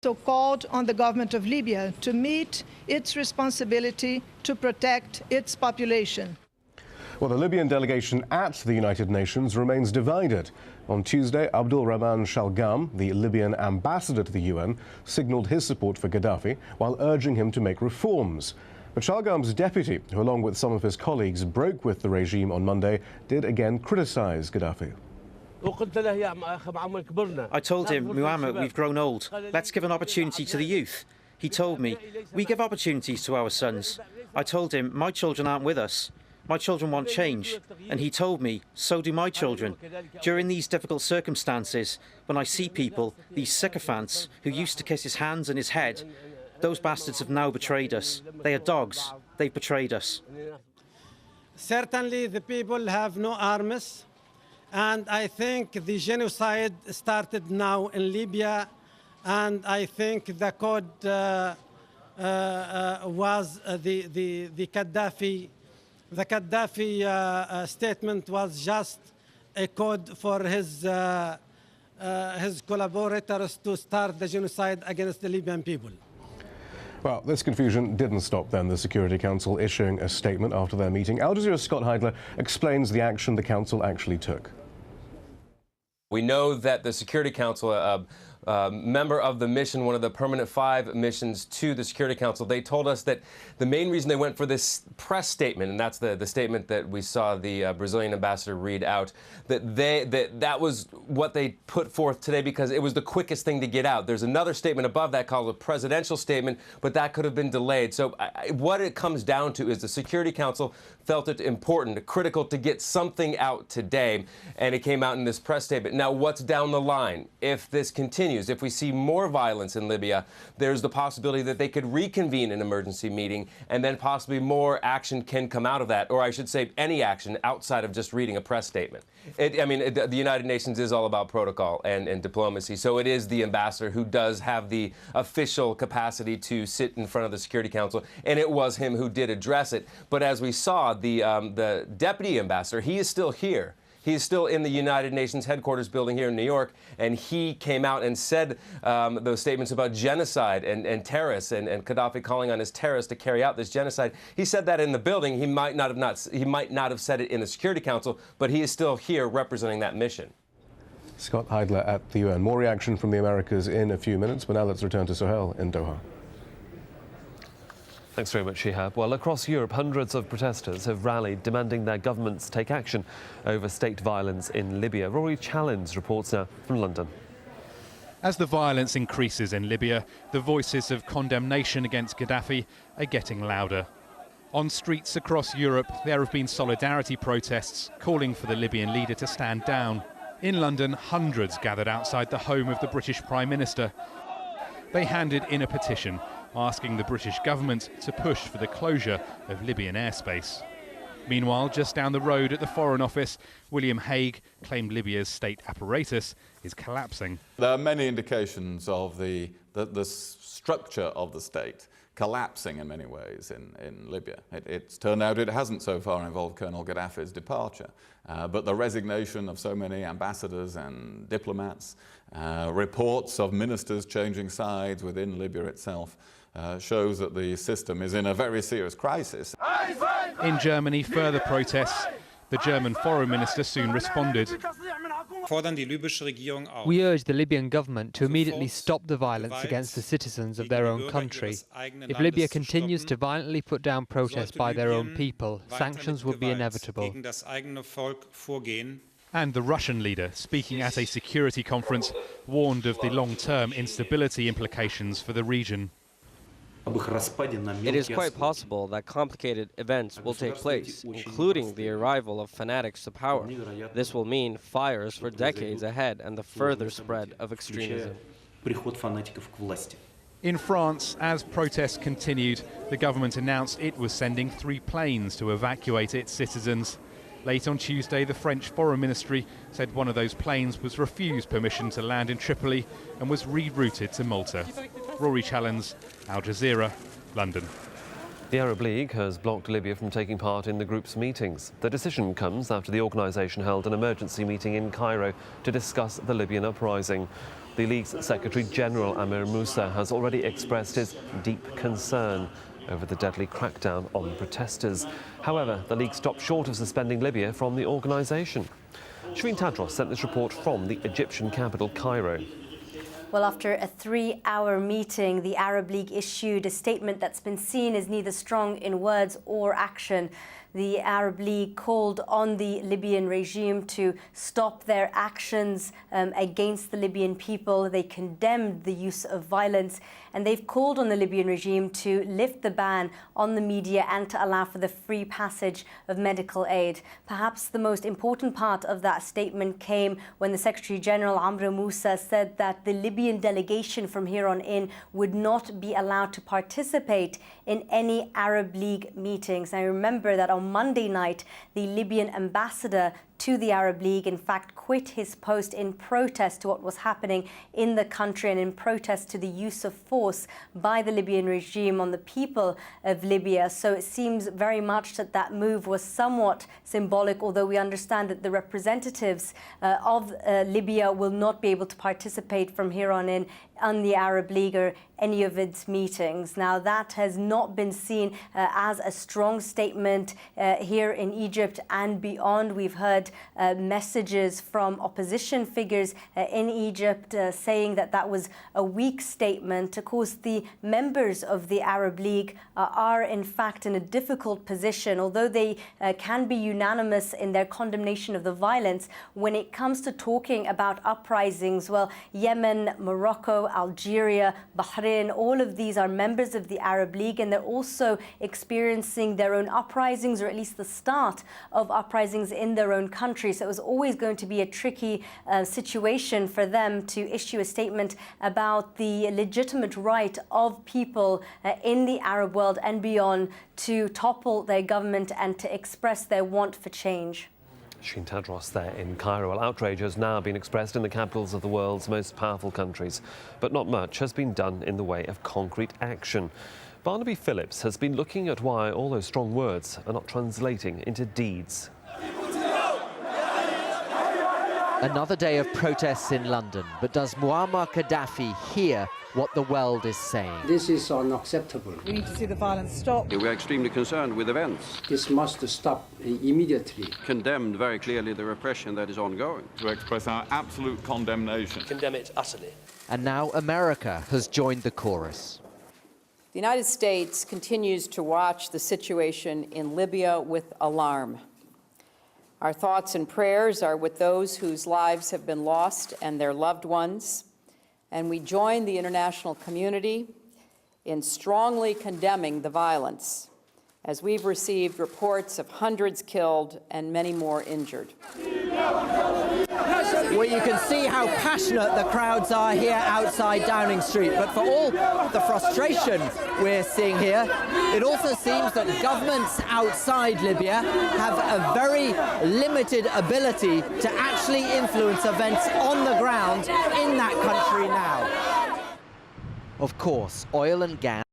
So called on the government of Libya to meet its responsibility to protect its population. Well, the Libyan delegation at the United Nations remains divided. On Tuesday, Abdul Rahman Shalgam, the Libyan ambassador to the UN, signalled his support for Gaddafi while urging him to make reforms. But Shalgam's deputy, who along with some of his colleagues broke with the regime on Monday, did again criticise Gaddafi. I told him, Muhammad, we've grown old. Let's give an opportunity to the youth. He told me, we give opportunities to our sons. I told him, my children aren't with us. My children want change. And he told me, so do my children. During these difficult circumstances, when I see people, these sycophants who used to kiss his hands and his head, those bastards have now betrayed us. They are dogs. They've betrayed us. Certainly the people have no arms. And I think the genocide started now in Libya, and I think the code was the Gaddafi. The Gaddafi statement was just a code for his collaborators to start the genocide against the Libyan people. Well, this confusion didn't stop then the Security Council issuing a statement after their meeting. AlJazeera's Scott Heidler explains the action the Council actually took. We know that the Security Council, member of the mission, one of the permanent 5 missions to the Security Council, they told us that the main reason they went for this press statement, and that's the statement that we saw the Brazilian ambassador read out, that was what they put forth today because it was the quickest thing to get out. There's another statement above that called a presidential statement, but that could have been delayed. So what it comes down to is the Security Council felt it important, critical to get something out today, and it came out in this press statement. Now, what's down the line? If this continues, if we see more violence in Libya, there's the possibility that they could reconvene an emergency meeting, and then possibly more action can come out of that, or I should say any action outside of just reading a press statement. The United Nations is all about protocol and diplomacy, so it is the ambassador who does have the official capacity to sit in front of the Security Council, and it was him who did address it. But as we saw, the deputy ambassador, he is still here. He's still in the United Nations headquarters building here in New York, and he came out and said those statements about genocide and terrorists and Gaddafi calling on his terrorists to carry out this genocide. He said that in the building. He might not have said it in the Security Council, but he is still here representing that mission. Scott Heidler at the UN. More reaction from the Americas in a few minutes, but now let's return to Sohail in Doha. Thanks very much, Shihab. Well, across Europe, hundreds of protesters have rallied demanding their governments take action over state violence in Libya. Rory Challens reports now from London. As the violence increases in Libya, the voices of condemnation against Gaddafi are getting louder. On streets across Europe, there have been solidarity protests calling for the Libyan leader to stand down. In London, hundreds gathered outside the home of the British Prime Minister. They handed in a petition asking the British government to push for the closure of Libyan airspace. Meanwhile, just down the road at the Foreign Office, William Hague claimed Libya's state apparatus is collapsing. There are many indications of the structure of the state collapsing in many ways in Libya. It's turned out it hasn't so far involved Colonel Gaddafi's departure, but the resignation of so many ambassadors and diplomats, reports of ministers changing sides within Libya itself, shows that the system is in a very serious crisis. In Germany, further protests. The German foreign minister soon responded. We urge the Libyan government to immediately stop the violence against the citizens of their own country. If Libya continues to violently put down protests by their own people, sanctions will be inevitable. And the Russian leader, speaking at a security conference, warned of the long-term instability implications for the region. It is quite possible that complicated events will take place, including the arrival of fanatics to power. This will mean fires for decades ahead and the further spread of extremism. In France, as protests continued, the government announced it was sending 3 planes to evacuate its citizens. Late on Tuesday, the French Foreign Ministry said one of those planes was refused permission to land in Tripoli and was rerouted to Malta. Rory Challens, AlJazeera, London. The Arab League has blocked Libya from taking part in the group's meetings. The decision comes after the organisation held an emergency meeting in Cairo to discuss the Libyan uprising. The The League's Secretary-General Amir Moussa has already expressed his deep concern over the deadly crackdown on protesters. However, the League stopped short of suspending Libya from the organisation. Shireen Tadros sent this report from the Egyptian capital, Cairo. Well, after a 3-hour meeting, the Arab League issued a statement that's been seen as neither strong in words or action. The Arab League called on the Libyan regime to stop their actions against the Libyan people. They condemned the use of violence, and they've called on the Libyan regime to lift the ban on the media and to allow for the free passage of medical aid. Perhaps the most important part of that statement came when the Secretary-General Amr Moussa said that the Libyan delegation from here on in would not be allowed to participate in any Arab League meetings. Now, remember that on Monday night, the Libyan ambassador to the Arab League, in fact, quit his post in protest to what was happening in the country and in protest to the use of force by the Libyan regime on the people of Libya. So it seems very much that that move was somewhat symbolic, although we understand that the representatives of Libya will not be able to participate from here on in the Arab League or any of its meetings. Now, that has not been seen as a strong statement here in Egypt and beyond. We've heard messages from opposition figures in Egypt saying that that was a weak statement. Of course, the members of the Arab League are in fact in a difficult position. Although they can be unanimous in their condemnation of the violence, when it comes to talking about uprisings, well, Yemen, Morocco, Algeria, Bahrain, all of these are members of the Arab League, and they're also experiencing their own uprisings, or at least the start of uprisings in their own country. So it was always going to be a tricky situation for them to issue a statement about the legitimate right of people in the Arab world and beyond to topple their government and to express their want for change. Shireen Tadros there in Cairo. Well, outrage has now been expressed in the capitals of the world's most powerful countries, but not much has been done in the way of concrete action. Barnaby Phillips has been looking at why all those strong words are not translating into deeds. Another day of protests in London, but does Muammar Gaddafi hear what the world is saying? This is unacceptable. We need to see the violence stop. We are extremely concerned with events. This must stop immediately. Condemned very clearly the repression that is ongoing. To express our absolute condemnation. Condemn it utterly. And now America has joined the chorus. The United States continues to watch the situation in Libya with alarm. Our thoughts and prayers are with those whose lives have been lost and their loved ones, and we join the international community in strongly condemning the violence, as we've received reports of hundreds killed and many more injured. Well, you can see how passionate the crowds are here outside Downing Street, but for all the frustration we're seeing here, it also seems that governments outside Libya have a very limited ability to actually influence events on the ground in that country now. Of course, oil and gas